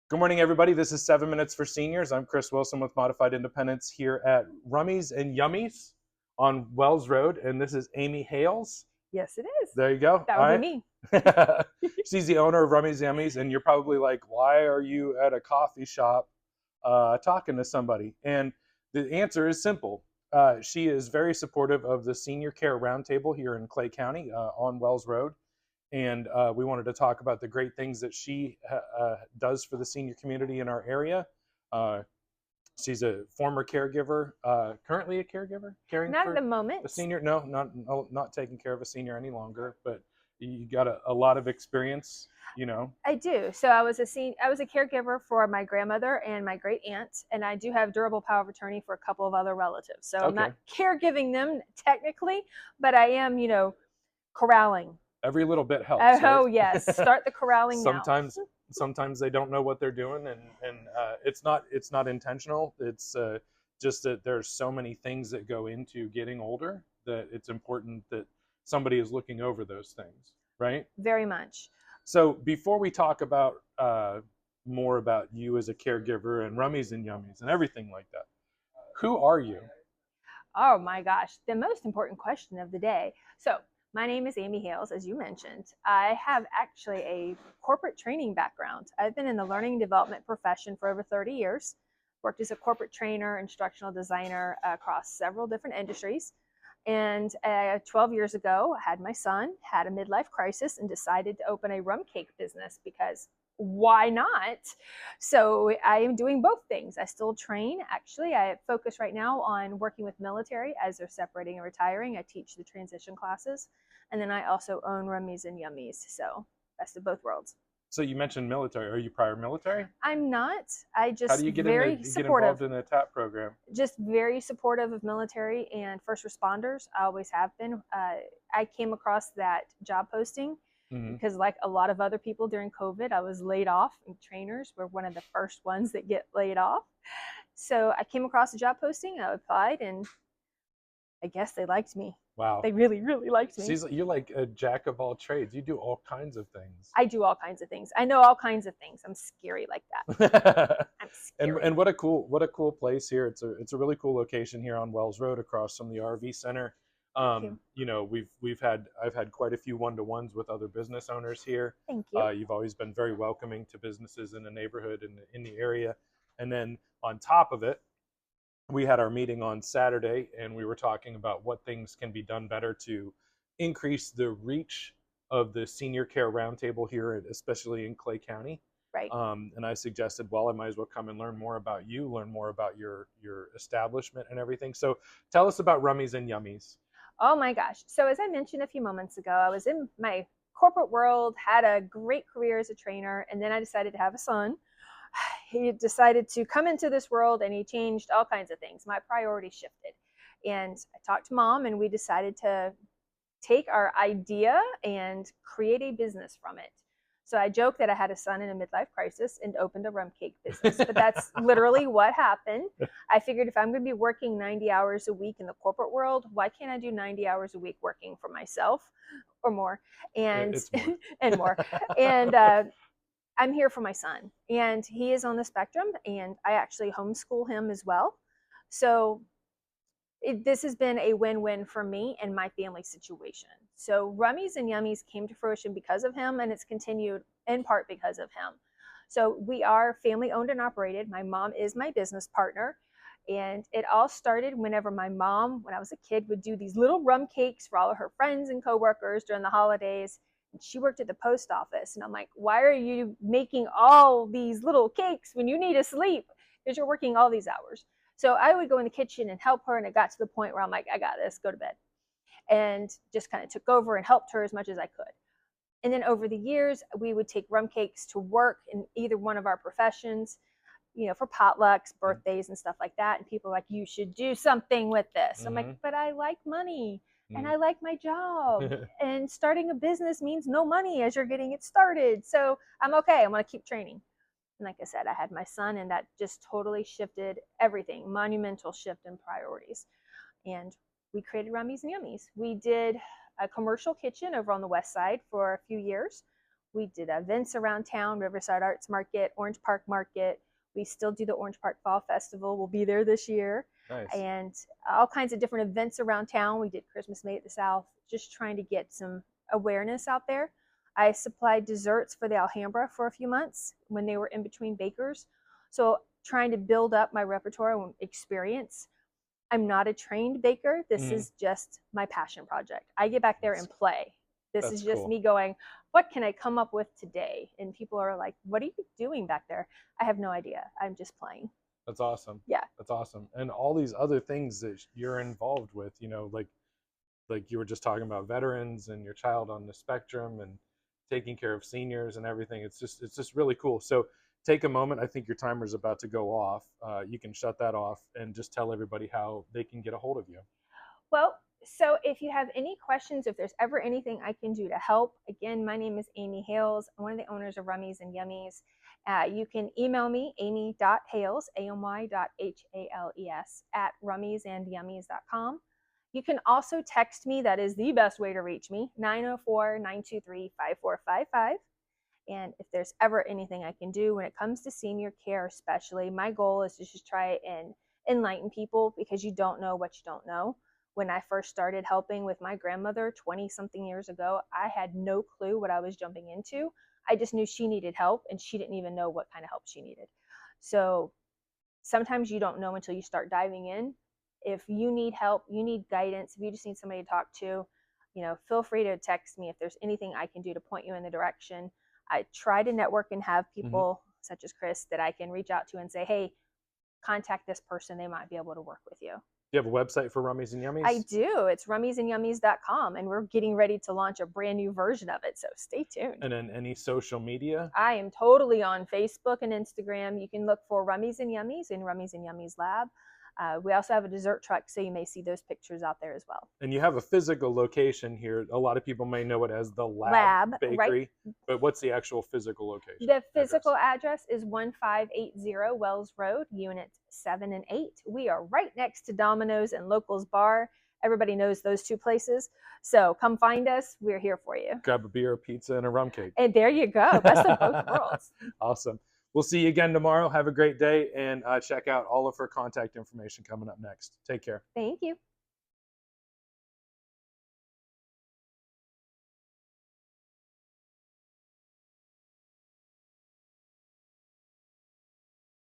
Good morning, everybody. This is 7 Minutes for Seniors. I'm Chris Wilson with Modified Independence here at Rummies and Yummies on Wells Road, and this is Amy Hales. Yes, it is. There you go. That would be me. She's the owner of Rummies Yummies, and you're probably like, why are you at a coffee shop talking to somebody? And the answer is simple. She is very supportive of the Senior Care Roundtable here in Clay County on Wells Road. And we wanted to talk about the great things that she does for the senior community in our area. She's a former caregiver, currently a caregiver, caring not for at the moment. a senior. No, not taking care of a senior any longer, but you got a lot of experience, you know. I do. So I was a caregiver for my grandmother and my great aunt, and I do have durable power of attorney for a couple of other relatives. So I'm not caregiving them technically, but I am, corralling. Every little bit helps. Oh, right? yes. Start the corralling sometimes now. Sometimes they don't know what they're doing, and it's not intentional. It's just that there's so many things that go into getting older that it's important that somebody is looking over those things, right? Very much. So before we talk about more about you as a caregiver and Rummies and Yummies and everything like that, who are you? Oh my gosh, the most important question of the day. So my name is Amy Hales, as you mentioned. I have actually a corporate training background. I've been in the learning and development profession for over 30 years, worked as a corporate trainer, instructional designer across several different industries. And 12 years ago, I had my son, had a midlife crisis, and decided to open a rum cake business because why not? So I am doing both things. I still train. Actually, I focus right now on working with military as they're separating and retiring. I teach the transition classes. And then I also own Rummies and Yummies. So best of both worlds. So you mentioned military. Are you prior military? I'm not. I just How do you get involved in the TAP program? Just very supportive of military and first responders. I always have been. I came across that job posting because, like a lot of other people during COVID, I was laid off, and trainers were one of the first ones that get laid off. So I came across the job posting, I applied, and I guess they liked me. Wow. They really, really liked me. So you're like a jack of all trades. You do all kinds of things. I do all kinds of things. I know all kinds of things. I'm scary like that. I'm scary. And what a cool place here. It's a really cool location here on Wells Road across from the RV center. You know, I've had quite a few one-to-ones with other business owners here. Thank you. You've always been very welcoming to businesses in the neighborhood and in the area. And then on top of it, we had our meeting on Saturday, and we were talking about what things can be done better to increase the reach of the Senior Care Roundtable here, especially in Clay County. Right. And I suggested, well, I might as well come and learn more about you, learn more about your establishment and everything. So tell us about Rummies and Yummies. Oh my gosh. So as I mentioned a few moments ago, I was in my corporate world, had a great career as a trainer, and then I decided to have a son. He decided to come into this world, and he changed all kinds of things. My priorities shifted. And I talked to mom, and we decided to take our idea and create a business from it. So I joke that I had a son in a midlife crisis and opened a rum cake business, but that's literally what happened. I figured if I'm going to be working 90 hours a week in the corporate world, why can't I do 90 hours a week working for myself or more? And more. and more. And I'm here for my son, and he is on the spectrum, and I actually homeschool him as well. So this has been a win-win for me and my family situation. So Rummies and Yummies came to fruition because of him, and it's continued in part because of him. So we are family owned and operated. My mom is my business partner, and it all started whenever my mom, when I was a kid, would do these little rum cakes for all of her friends and coworkers during the holidays. And she worked at the post office, and I'm like, why are you making all these little cakes when you need to sleep? Because you're working all these hours. So I would go in the kitchen and help her, and it got to the point where I'm like, I got this, go to bed. And just kind of took over and helped her as much as I could. And then over the years, we would take rum cakes to work in either one of our professions, for potlucks, birthdays, and stuff like that. And people are like, you should do something with this. I'm like, but I like money, and I like my job. And starting a business means no money as you're getting it started. So I'm okay. I'm going to keep training. And like I said, I had my son, and that just totally shifted everything, monumental shift in priorities. And we created Rummies and Yummies. We did a commercial kitchen over on the west side for a few years. We did events around town, Riverside Arts Market, Orange Park Market. We still do the Orange Park Fall Festival. We'll be there this year. Nice. And all kinds of different events around town. We did Christmas May at the South, just trying to get some awareness out there. I supplied desserts for the Alhambra for a few months when they were in between bakers. So trying to build up my repertoire and experience. I'm not a trained baker. This is just my passion project. I get back there and play. This is just cool. Me going, what can I come up with today? And people are like, what are you doing back there? I have no idea. I'm just playing. That's awesome. Yeah. That's awesome. And all these other things that you're involved with, you know, like you were just talking about veterans and your child on the spectrum and taking care of seniors and everything. It's just really cool. So take a moment. I think your timer's about to go off. You can shut that off and just tell everybody how they can get a hold of you. Well, so if you have any questions, if there's ever anything I can do to help, again, my name is Amy Hales. I'm one of the owners of Rummies and Yummies. You can email me, amy.hales, amy.hales, at rummiesandyummies.com. You can also text me. That is the best way to reach me, 904-923-5455. And if there's ever anything I can do when it comes to senior care, especially, my goal is to just try and enlighten people, because you don't know what you don't know. When I first started helping with my grandmother 20-something years ago, I had no clue what I was jumping into. I just knew she needed help, and she didn't even know what kind of help she needed. So sometimes you don't know until you start diving in. If you need help, you need guidance, if you just need somebody to talk to, you know, feel free to text me if there's anything I can do to point you in the direction. I try to network and have people such as Chris that I can reach out to and say, hey, contact this person. They might be able to work with you. Do you have a website for Rummies and Yummies? I do. It's rummiesandyummies.com, and we're getting ready to launch a brand new version of it, so stay tuned. And then any social media? I am totally on Facebook and Instagram. You can look for Rummies and Yummies in Rummies and Yummies Lab. We also have a dessert truck, so you may see those pictures out there as well. And you have a physical location here. A lot of people may know it as the Lab Bakery, right? But what's the actual physical location? The physical address is 1580 Wells Road, Units 7 and 8. We are right next to Domino's and Locals Bar. Everybody knows those two places. So come find us. We're here for you. Grab a beer, a pizza, and a rum cake. And there you go. Best of both worlds. Awesome. We'll see you again tomorrow. Have a great day, and check out all of her contact information coming up next. Take care. Thank you.